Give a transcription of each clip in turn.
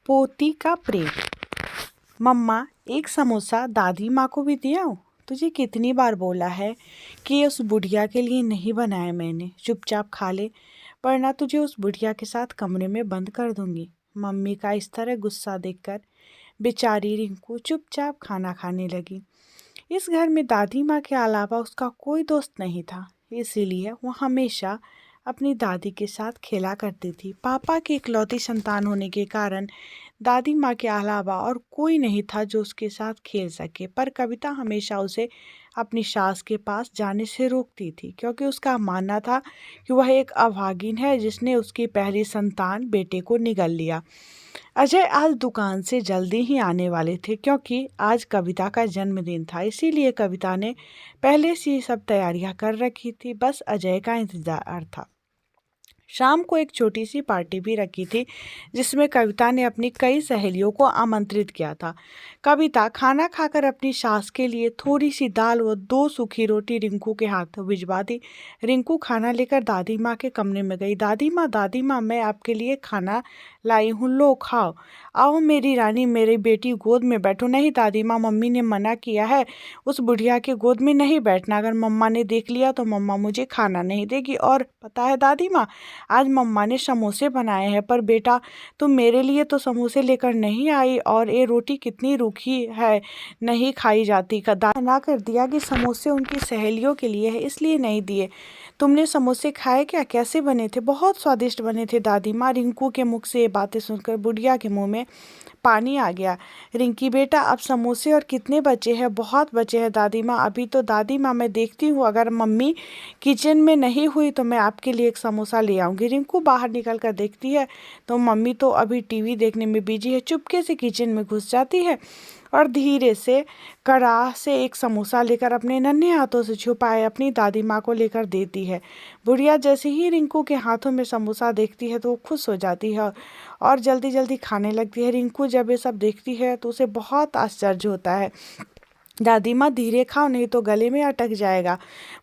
पोती का प्रेम। मम्मा, एक समोसा दादी माँ को भी दे आऊं? तुझे कितनी बार बोला है कि उस बुढ़िया के लिए नहीं बनाया मैंने, चुपचाप खा ले, वरना तुझे उस बुढ़िया के साथ कमरे में बंद कर दूंगी। मम्मी का इस तरह गुस्सा देखकर बेचारी रिंकू चुपचाप खाना खाने लगी। इस घर में दादी माँ के अलावा उसका कोई दोस्त नहीं था, इसीलिए वो हमेशा अपनी दादी के साथ खेला करती थी। पापा की इकलौती संतान होने के कारण दादी माँ के अलावा और कोई नहीं था जो उसके साथ खेल सके, पर कविता हमेशा उसे अपनी सास के पास जाने से रोकती थी, क्योंकि उसका मानना था कि वह एक अभागिन है जिसने उसकी पहली संतान बेटे को निगल लिया। अजय आज दुकान से जल्दी ही आने वाले थे, क्योंकि आज कविता का जन्मदिन था। इसीलिए कविता ने पहले से ही सब तैयारियां कर रखी थी, बस अजय का इंतजार था। शाम को एक छोटी सी पार्टी भी रखी थी, जिसमें कविता ने अपनी कई सहेलियों को आमंत्रित किया था। कविता खाना खाकर अपनी सास के लिए थोड़ी सी दाल व 2 सूखी रोटी रिंकू के हाथ भिजवा दी। रिंकू खाना लेकर दादी माँ के कमरे में गई। दादी माँ, मैं आपके लिए खाना लाई हूँ, लो खाओ। आओ मेरी रानी, मेरी बेटी, गोद में बैठो। नहीं दादी माँ, मम्मी ने मना किया है, उस बुढ़िया के गोद में नहीं बैठना। अगर मम्मा ने देख लिया तो मम्मा मुझे खाना नहीं देगी। और पता है दादी माँ, आज मम्मा ने समोसे बनाए हैं, पर बेटा तुम मेरे लिए तो समोसे लेकर नहीं आई, और ये रोटी कितनी रूखी है, नहीं खाई जाती। दादी मना कर दिया कि समोसे उनकी सहेलियों के लिए है, इसलिए नहीं दिए। तुमने समोसे खाए क्या? कैसे बने थे? बहुत स्वादिष्ट बने थे दादी माँ। रिंकू के मुख से ये बातें सुनकर बुढ़िया के मुंह में पानी आ गया। रिंकी बेटा, अब समोसे और कितने बचे हैं? बहुत बचे हैं दादी माँ। अभी तो दादी माँ मैं देखती हूँ, अगर मम्मी किचन में नहीं हुई तो मैं आपके लिए एक समोसा ले आऊँगी। रिंकू बाहर निकल कर देखती है तो मम्मी तो अभी टीवी देखने में बिजी है। चुपके से किचन में घुस जाती है और धीरे से कड़ाह से एक समोसा लेकर अपने नन्हे हाथों से छुपाए अपनी दादी माँ को लेकर देती है। बुढ़िया जैसे ही रिंकू के हाथों में समोसा देखती है तो वो खुश हो जाती है और जल्दी जल्दी खाने लगती है। रिंकू जब ये सब देखती है तो उसे बहुत आश्चर्य होता है। दादी माँ, धीरे खाओ, नहीं तो गले में अटक जाएगा।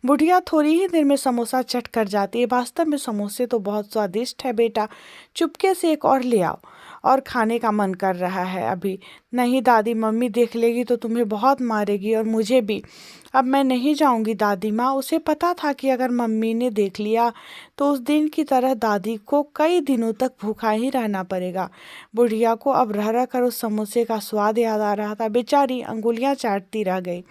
बुढ़िया थोड़ी ही देर में समोसा चट कर जाती है। वास्तव में समोसे तो बहुत स्वादिष्ट है बेटा, चुपके से एक और ले आओ, और खाने का मन कर रहा है अभी। नहीं दादी, मम्मी देख लेगी तो तुम्हें बहुत मारेगी और मुझे भी। अब मैं नहीं जाऊंगी दादी माँ। उसे पता था कि अगर मम्मी ने देख लिया तो उस दिन की तरह दादी को कई दिनों तक भूखा ही रहना पड़ेगा। बुढ़िया को अब रह रह कर उस समोसे का स्वाद याद आ रहा था। बेचारी अंगुलियां चाटती रह गई।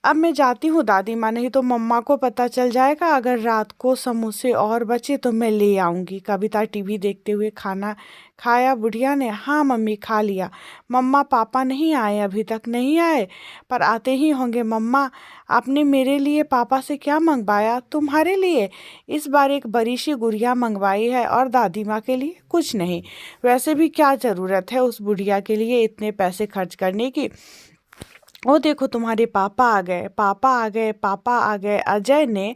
अब मैं जाती हूँ दादी माँ, नहीं तो मम्मा को पता चल जाएगा। अगर रात को समोसे और बचे तो मैं ले आऊँगी। कविता टीवी देखते हुए खाना खाया। बुढ़िया ने, हाँ मम्मी, खा लिया। मम्मा, पापा नहीं आए? अभी तक नहीं आए, पर आते ही होंगे। मम्मा, आपने मेरे लिए पापा से क्या मंगवाया? तुम्हारे लिए इस बार एक बड़ी सी गुड़िया मंगवाई है, और दादी माँ के लिए कुछ नहीं। वैसे भी क्या ज़रूरत है उस बुढ़िया के लिए इतने पैसे खर्च करने की। ओ देखो, तुम्हारे पापा आ गए, पापा आ गए, पापा आ गए। अजय ने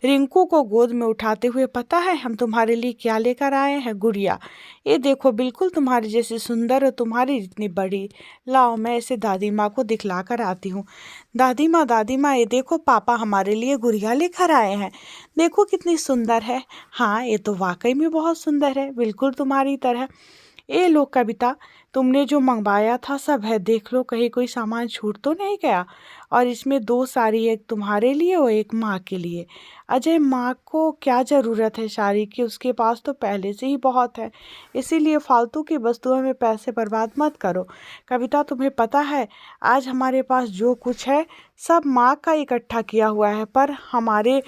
रिंकू को गोद में उठाते हुए, पता है हम तुम्हारे लिए क्या लेकर आए हैं? गुड़िया। ये देखो, बिल्कुल तुम्हारी जैसी सुंदर और तुम्हारी जितनी बड़ी। लाओ, मैं इसे दादी माँ को दिखला कर आती हूँ। दादी माँ, ये देखो, पापा हमारे लिए गुड़िया लेकर आए हैं। देखो कितनी सुंदर है। हाँ, ये तो वाकई में बहुत सुंदर है, बिल्कुल तुम्हारी तरह। ए लो कविता, तुमने जो मंगवाया था सब है, देख लो कहीं कोई सामान छूट तो नहीं गया। और इसमें 2 साड़ी, एक तुम्हारे लिए और एक माँ के लिए। अजय, माँ को क्या ज़रूरत है साड़ी की? उसके पास तो पहले से ही बहुत है, इसीलिए फालतू की वस्तुओं में पैसे बर्बाद मत करो। कविता, तुम्हें पता है आज हमारे पास जो कुछ है सब माँ का इकट्ठा किया हुआ है, पर हमारे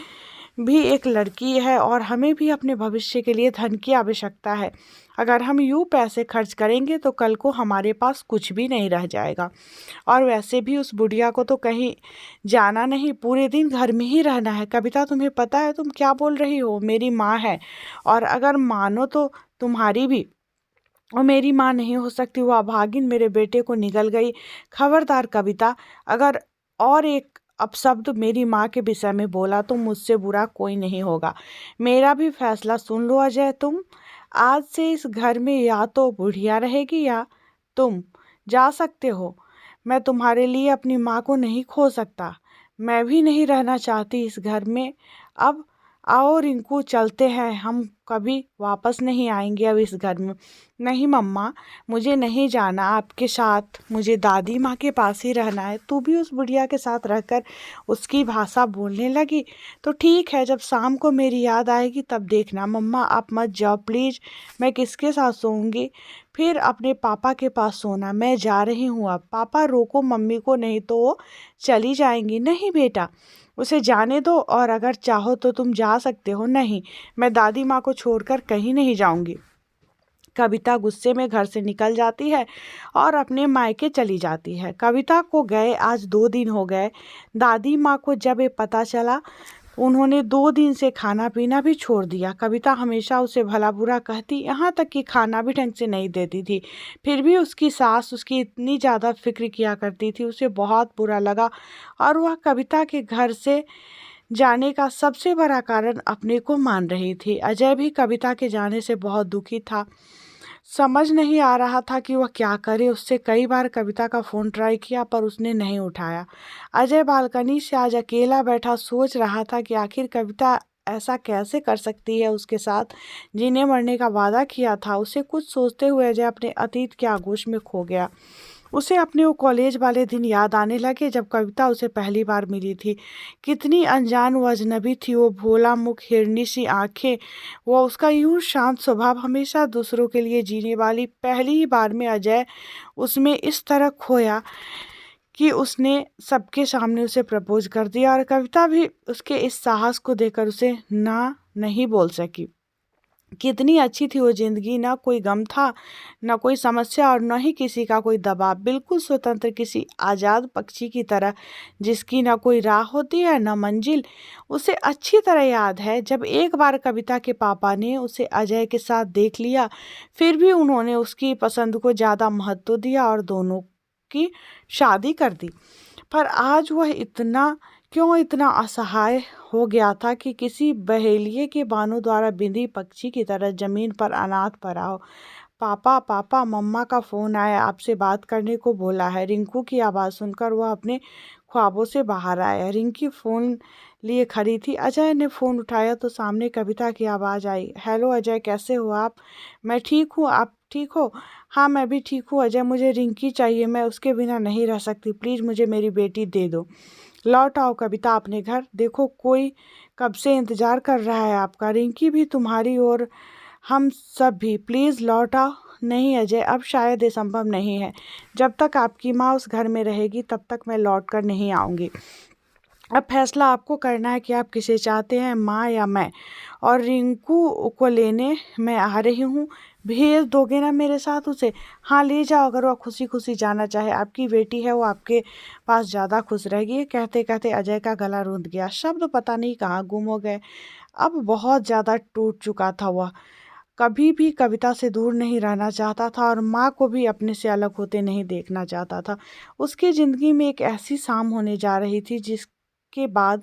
भी एक लड़की है और हमें भी अपने भविष्य के लिए धन की आवश्यकता है। अगर हम यूँ पैसे खर्च करेंगे तो कल को हमारे पास कुछ भी नहीं रह जाएगा। और वैसे भी उस बुढ़िया को तो कहीं जाना नहीं, पूरे दिन घर में ही रहना है। कविता, तुम्हें पता है तुम क्या बोल रही हो? मेरी माँ है, और अगर मानो तो तुम्हारी भी, और मेरी माँ नहीं हो सकती। वो अभागिन मेरे बेटे को निगल गई। खबरदार कविता, अगर और एक अपशब्द मेरी माँ के विषय में बोला तो मुझसे बुरा कोई नहीं होगा। मेरा भी फैसला सुन लो अजय। तुम आज से इस घर में या तो बुढ़िया रहेगी या तुम जा सकते हो। मैं तुम्हारे लिए अपनी माँ को नहीं खो सकता। मैं भी नहीं रहना चाहती इस घर में। अब आओ रिंकू चलते हैं, हम कभी वापस नहीं आएंगे अब इस घर में। नहीं मम्मा, मुझे नहीं जाना आपके साथ, मुझे दादी माँ के पास ही रहना है। तू भी उस बुढ़िया के साथ रहकर उसकी भाषा बोलने लगी। तो ठीक है, जब शाम को मेरी याद आएगी तब देखना। मम्मा आप मत जाओ प्लीज़, मैं किसके साथ सोऊंगी? फिर अपने पापा के पास सोना, मैं जा रही हूँ अब। पापा रोको मम्मी को, नहीं तो वो चली जाएंगी। नहीं बेटा, उसे जाने दो, और अगर चाहो तो तुम जा सकते हो। नहीं, मैं दादी माँ को छोड़कर कहीं नहीं जाऊंगी। कविता गुस्से में घर से निकल जाती है और अपने मायके चली जाती है। कविता को गए आज 2 दिन हो गए। दादी माँ को जब ये पता चला, उन्होंने 2 दिन से खाना पीना भी छोड़ दिया। कविता हमेशा उसे भला बुरा कहती, यहाँ तक कि खाना भी ढंग से नहीं देती थी। फिर भी उसकी सास उसकी इतनी ज़्यादा फिक्र किया करती थी, उसे बहुत बुरा लगा और वह कविता के घर से जाने का सबसे बड़ा कारण अपने को मान रही थी। अजय भी कविता के जाने से बहुत दुखी था, समझ नहीं आ रहा था कि वह क्या करे। उससे कई बार कविता का फ़ोन ट्राई किया पर उसने नहीं उठाया। अजय बालकनी से आज अकेला बैठा सोच रहा था कि आखिर कविता ऐसा कैसे कर सकती है, उसके साथ जीने मरने का वादा किया था। उसे कुछ सोचते हुए अजय अपने अतीत के आगोश में खो गया। उसे अपने वो कॉलेज वाले दिन याद आने लगे जब कविता उसे पहली बार मिली थी। कितनी अनजान व अजनबी थी वो, भोला मुख, हिरनी सी आंखें, वो उसका यूं शांत स्वभाव, हमेशा दूसरों के लिए जीने वाली। पहली ही बार में अजय उसमें इस तरह खोया कि उसने सबके सामने उसे प्रपोज कर दिया, और कविता भी उसके इस साहस को देखकर उसे ना नहीं बोल सकी। कितनी अच्छी थी वो जिंदगी, ना कोई गम था, ना कोई समस्या, और न ही किसी का कोई दबाव। बिल्कुल स्वतंत्र, किसी आज़ाद पक्षी की तरह, जिसकी ना कोई राह होती है ना मंजिल। उसे अच्छी तरह याद है जब एक बार कविता के पापा ने उसे अजय के साथ देख लिया, फिर भी उन्होंने उसकी पसंद को ज़्यादा महत्व दिया और दोनों की शादी कर दी। पर आज वह इतना असहाय हो गया था कि किसी बहेलिए के बानों द्वारा बिंधी पक्षी की तरह जमीन पर अनाथ पड़ा हो। पापा पापा, मम्मा का फ़ोन आया, आपसे बात करने को बोला है। रिंकू की आवाज़ सुनकर वह अपने ख्वाबों से बाहर आया। रिंकी फ़ोन लिए खड़ी थी। अजय ने फ़ोन उठाया तो सामने कविता की आवाज़ आई। हेलो अजय, कैसे हो आप? मैं ठीक हूँ, आप ठीक हो? हाँ मैं भी ठीक हूँ अजय, मुझे रिंकी चाहिए, मैं उसके बिना नहीं रह सकती। प्लीज़ मुझे मेरी बेटी दे दो। लौट आओ कविता अपने घर, देखो कोई कब से इंतज़ार कर रहा है आपका। रिंकी भी तुम्हारी, और हम सब भी। प्लीज़ लौट आओ। नहीं अजय, अब शायद ये संभव नहीं है। जब तक आपकी माँ उस घर में रहेगी तब तक मैं लौट कर नहीं आऊँगी। अब फैसला आपको करना है कि आप किसे चाहते हैं, माँ या मैं। और रिंकू को लेने मैं आ रही हूँ, भेज दोगे ना मेरे साथ उसे? हाँ ले जाओ, अगर वह खुशी खुशी जाना चाहे। आपकी बेटी है, वो आपके पास ज़्यादा खुश रहेगी। कहते कहते अजय का गला रुंध गया, शब्द पता नहीं कहाँ गुम हो गए। अब बहुत ज़्यादा टूट चुका था वह, कभी भी कविता से दूर नहीं रहना चाहता था और माँ को भी अपने से अलग होते नहीं देखना चाहता था। उसकी ज़िंदगी में एक ऐसी शाम होने जा रही थी जिसके बाद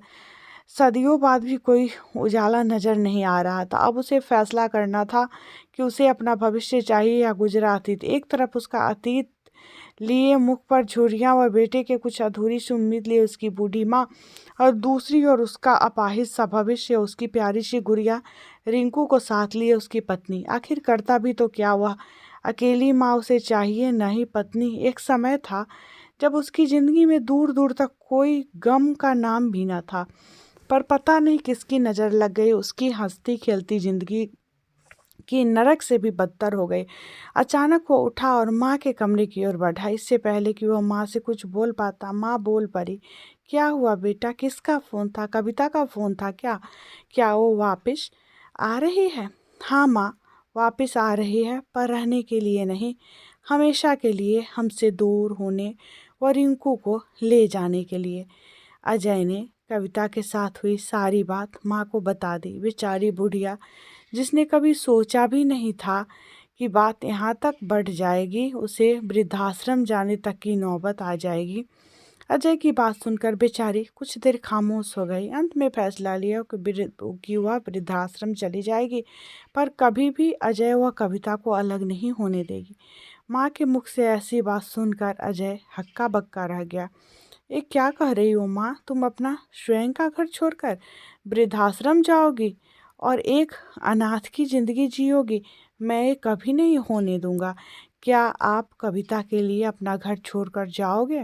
सदियों बाद भी कोई उजाला नज़र नहीं आ रहा था। अब उसे फैसला करना था कि उसे अपना भविष्य चाहिए या गुजरा अतीत। एक तरफ उसका अतीत लिए मुख पर झुर्रियाँ व बेटे के कुछ अधूरी सी उम्मीद लिए उसकी बूढ़ी माँ, और दूसरी ओर उसका अपाहिज सा भविष्य, उसकी प्यारी सी गुड़िया रिंकू को साथ लिए उसकी पत्नी। आखिर करता भी तो क्या वह? अकेली माँ उसे चाहिए, न ही पत्नी। एक समय था जब उसकी ज़िंदगी में दूर दूर तक कोई गम का नाम भी न था, पर पता नहीं किसकी नज़र लग गई, उसकी हंसती खेलती ज़िंदगी कि नरक से भी बदतर हो गई। अचानक वो उठा और माँ के कमरे की ओर बढ़ा। इससे पहले कि वह माँ से कुछ बोल पाता, माँ बोल पड़ी। क्या हुआ बेटा, किसका फ़ोन था? कविता का फ़ोन था क्या? क्या वो वापस आ रही है? हाँ माँ, वापस आ रही है, पर रहने के लिए नहीं, हमेशा के लिए हमसे दूर होने व रिंकू को ले जाने के लिए। अजय ने कविता के साथ हुई सारी बात माँ को बता दी। बेचारी बुढ़िया, जिसने कभी सोचा भी नहीं था कि बात यहाँ तक बढ़ जाएगी, उसे वृद्धाश्रम जाने तक की नौबत आ जाएगी। अजय की बात सुनकर बेचारी कुछ देर खामोश हो गई। अंत में फैसला लिया कि वह वृद्धाश्रम चली जाएगी, पर कभी भी अजय व कविता को अलग नहीं होने देगी। माँ के मुख से ऐसी बात सुनकर अजय हक्का बक्का रह गया। ये क्या कह रही हो माँ? तुम अपना स्वयं का घर छोड़कर वृद्धाश्रम जाओगी और एक अनाथ की जिंदगी जियोगी? मैं ये कभी नहीं होने दूंगा। क्या आप कविता के लिए अपना घर छोड़कर जाओगे?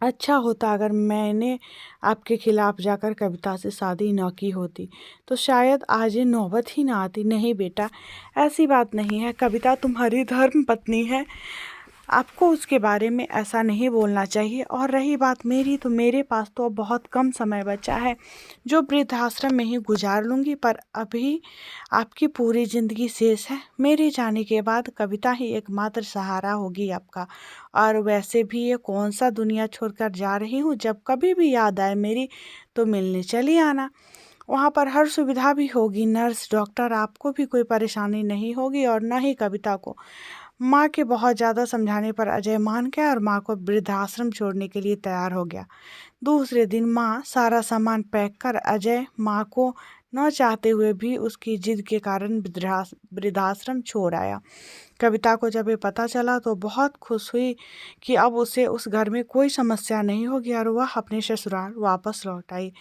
अच्छा होता अगर मैंने आपके खिलाफ जाकर कविता से शादी न की होती, तो शायद आज ये नौबत ही ना आती। नहीं बेटा, ऐसी बात नहीं है। कविता तुम्हारी धर्म पत्नी है, आपको उसके बारे में ऐसा नहीं बोलना चाहिए। और रही बात मेरी, तो मेरे पास तो अब बहुत कम समय बचा है जो वृद्धाश्रम में ही गुजार लूँगी, पर अभी आपकी पूरी ज़िंदगी शेष है। मेरे जाने के बाद कविता ही एकमात्र सहारा होगी आपका। और वैसे भी ये कौन सा दुनिया छोड़कर जा रही हूँ, जब कभी भी याद आए मेरी तो मिलने चली आना। वहाँ पर हर सुविधा भी होगी, नर्स, डॉक्टर, आपको भी कोई परेशानी नहीं होगी और न ही कविता को। माँ के बहुत ज़्यादा समझाने पर अजय मान गया और माँ को वृद्धाश्रम छोड़ने के लिए तैयार हो गया। दूसरे दिन माँ सारा सामान पैक कर अजय माँ को न चाहते हुए भी उसकी जिद के कारण वृद्धाश्रम छोड़ आया। कविता को जब ये पता चला तो बहुत खुश हुई कि अब उसे उस घर में कोई समस्या नहीं होगी और वह अपने ससुराल वापस लौट आई।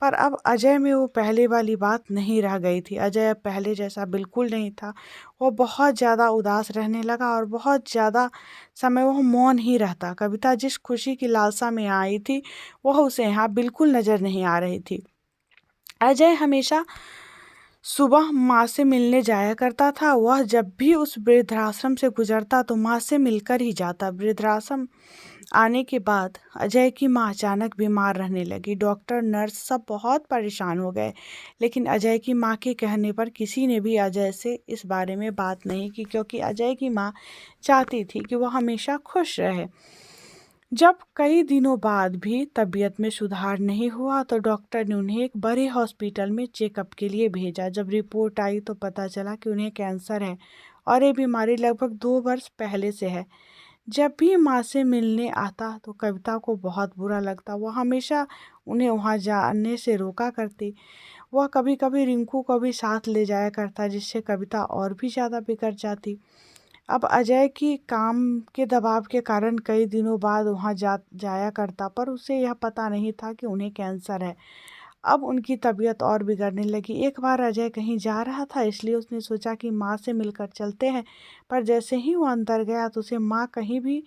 पर अब अजय में वो पहले वाली बात नहीं रह गई थी। अजय अब पहले जैसा बिल्कुल नहीं था। वो बहुत ज़्यादा उदास रहने लगा और बहुत ज़्यादा समय वह मौन ही रहता। कविता जिस खुशी की लालसा में आई थी, वह उसे यहाँ बिल्कुल नज़र नहीं आ रही थी। अजय हमेशा सुबह माँ से मिलने जाया करता था। वह जब भी उस वृद्धाश्रम से गुजरता तो माँ से मिलकर ही जाता। वृद्धाश्रम आने के बाद अजय की माँ अचानक बीमार रहने लगी। डॉक्टर, नर्स सब बहुत परेशान हो गए, लेकिन अजय की माँ के कहने पर किसी ने भी अजय से इस बारे में बात नहीं की, क्योंकि अजय की माँ चाहती थी कि वह हमेशा खुश रहे। जब कई दिनों बाद भी तबीयत में सुधार नहीं हुआ तो डॉक्टर ने उन्हें एक बड़े हॉस्पिटल में चेकअप के लिए भेजा। जब रिपोर्ट आई तो पता चला कि उन्हें कैंसर है और ये बीमारी लगभग 2 वर्ष पहले से है। जब भी माँ से मिलने आता तो कविता को बहुत बुरा लगता। वह हमेशा उन्हें वहाँ जाने से रोका करती। वह कभी कभी रिंकू को भी साथ ले जाया करता, जिससे कविता और भी ज़्यादा बिगड़ जाती। अब अजय की काम के दबाव के कारण कई दिनों बाद वहाँ जाया करता, पर उसे यह पता नहीं था कि उन्हें कैंसर है। अब उनकी तबीयत और बिगड़ने लगी। एक बार अजय कहीं जा रहा था, इसलिए उसने सोचा कि माँ से मिलकर चलते हैं, पर जैसे ही वो अंदर गया तो उसे माँ कहीं भी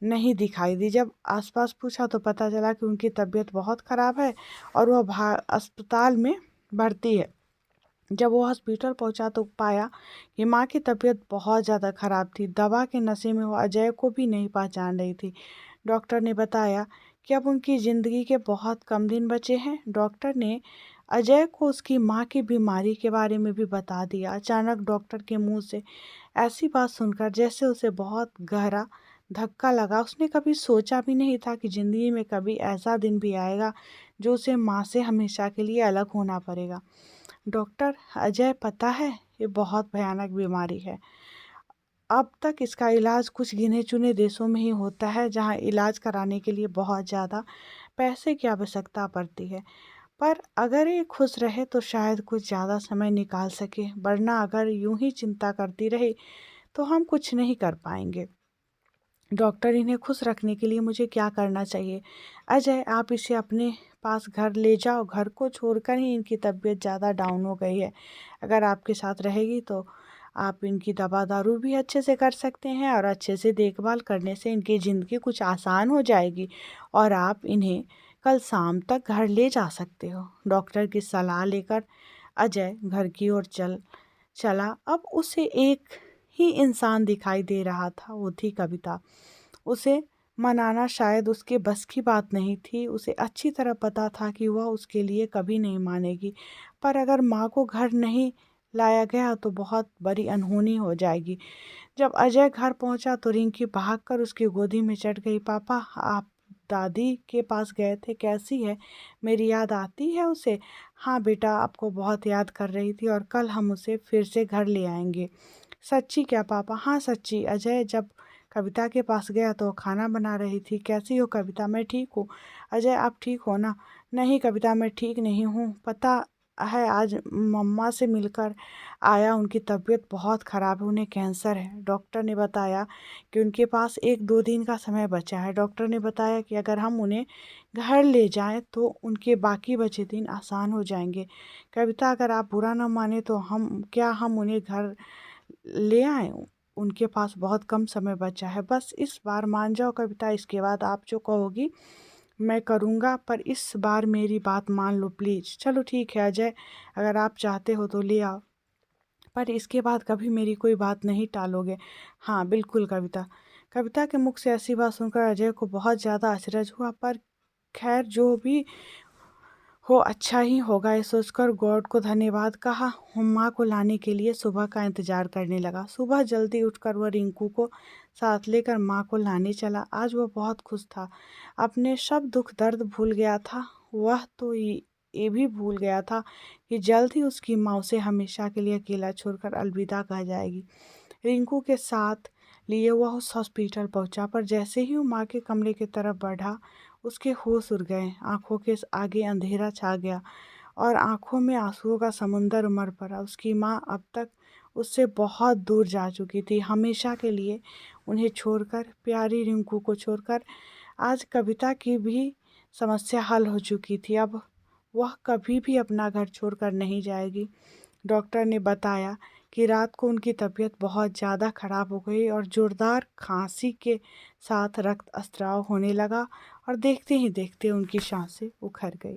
नहीं दिखाई दी। जब आसपास पूछा तो पता चला कि उनकी तबीयत बहुत ख़राब है और वह अस्पताल में भर्ती है। जब वो हॉस्पिटल पहुंचा तो पाया कि माँ की तबीयत बहुत ज़्यादा ख़राब थी। दवा के नशे में वो अजय को भी नहीं पहचान रही थी। डॉक्टर ने बताया कि अब उनकी ज़िंदगी के बहुत कम दिन बचे हैं। डॉक्टर ने अजय को उसकी माँ की बीमारी के बारे में भी बता दिया। अचानक डॉक्टर के मुंह से ऐसी बात सुनकर जैसे उसे बहुत गहरा धक्का लगा। उसने कभी सोचा भी नहीं था कि ज़िंदगी में कभी ऐसा दिन भी आएगा जो उसे माँ से हमेशा के लिए अलग होना पड़ेगा। डॉक्टर, अजय, पता है ये बहुत भयानक बीमारी है। अब तक इसका इलाज कुछ गिने चुने देशों में ही होता है, जहां इलाज कराने के लिए बहुत ज़्यादा पैसे की आवश्यकता पड़ती है। पर अगर ये खुश रहे तो शायद कुछ ज़्यादा समय निकाल सके, वरना अगर यूं ही चिंता करती रही तो हम कुछ नहीं कर पाएंगे। डॉक्टर, इन्हें खुश रखने के लिए मुझे क्या करना चाहिए? अजय, आप इसे अपने पास घर ले जाओ। घर को छोड़कर ही इनकी तबीयत ज़्यादा डाउन हो गई है। अगर आपके साथ रहेगी तो आप इनकी दवा दारू भी अच्छे से कर सकते हैं और अच्छे से देखभाल करने से इनकी ज़िंदगी कुछ आसान हो जाएगी और आप इन्हें कल शाम तक घर ले जा सकते हो। डॉक्टर की सलाह लेकर अजय घर की ओर चला। अब उसे एक ही इंसान दिखाई दे रहा था, वो थी कविता। उसे मनाना शायद उसके बस की बात नहीं थी। उसे अच्छी तरह पता था कि वह उसके लिए कभी नहीं मानेगी, पर अगर माँ को घर नहीं लाया गया तो बहुत बड़ी अनहोनी हो जाएगी। जब अजय घर पहुंचा तो रिंकी भागकर उसकी गोदी में चढ़ गई। पापा, आप दादी के पास गए थे, कैसी है? मेरी याद आती है उसे? हाँ बेटा, आपको बहुत याद कर रही थी और कल हम उसे फिर से घर ले आएंगे। सच्ची क्या पापा? हाँ सच्ची। अजय जब कविता के पास गया तो वो खाना बना रही थी। कैसी हो कविता? मैं ठीक हूँ। अजय, आप ठीक हो ना? नहीं कविता, मैं ठीक नहीं हूँ। पता है आज मम्मा से मिलकर आया। उनकी तबीयत बहुत ख़राब है, उन्हें कैंसर है। डॉक्टर ने बताया कि उनके पास 1-2 दिन का समय बचा है। डॉक्टर ने बताया कि अगर हम उन्हें घर ले जाएं तो उनके बाकी बचे दिन आसान हो जाएंगे। कविता, अगर आप बुरा ना माने तो हम उन्हें घर ले आएं? उनके पास बहुत कम समय बचा है, बस इस बार मान जाओ कविता। इसके बाद आप जो कहोगी मैं करूँगा, पर इस बार मेरी बात मान लो प्लीज़। चलो ठीक है अजय, अगर आप चाहते हो तो ले आओ, पर इसके बाद कभी मेरी कोई बात नहीं टालोगे? हाँ बिल्कुल कविता। कविता के मुख से ऐसी बात सुनकर अजय को बहुत ज़्यादा अचरज हुआ, पर खैर जो भी हो अच्छा ही होगा ये सोचकर गॉड को धन्यवाद कहा। माँ को लाने के लिए सुबह का इंतजार करने लगा। सुबह जल्दी उठकर वह रिंकू को साथ लेकर माँ को लाने चला। आज वह बहुत खुश था, अपने सब दुख दर्द भूल गया था। वह तो ये भी भूल गया था कि जल्द ही उसकी माँ उसे हमेशा के लिए अकेला छोड़कर अलविदा कह जाएगी। रिंकू के साथ लिए वह उस हॉस्पिटल पहुंचा, पर जैसे ही वो माँ के कमरे की तरफ बढ़ा उसके होश उड़ गए। आंखों के आगे अंधेरा छा गया और आंखों में आंसुओं का समुंदर उमड़ पड़ा। उसकी माँ अब तक उससे बहुत दूर जा चुकी थी, हमेशा के लिए उन्हें छोड़कर, प्यारी रिंकू को छोड़कर। आज कविता की भी समस्या हल हो चुकी थी। अब वह कभी भी अपना घर छोड़कर नहीं जाएगी। डॉक्टर ने बताया कि रात को उनकी तबीयत बहुत ज़्यादा ख़राब हो गई और ज़ोरदार खांसी के साथ रक्त स्राव होने लगा और देखते ही देखते उनकी सांसें उखड़ गई।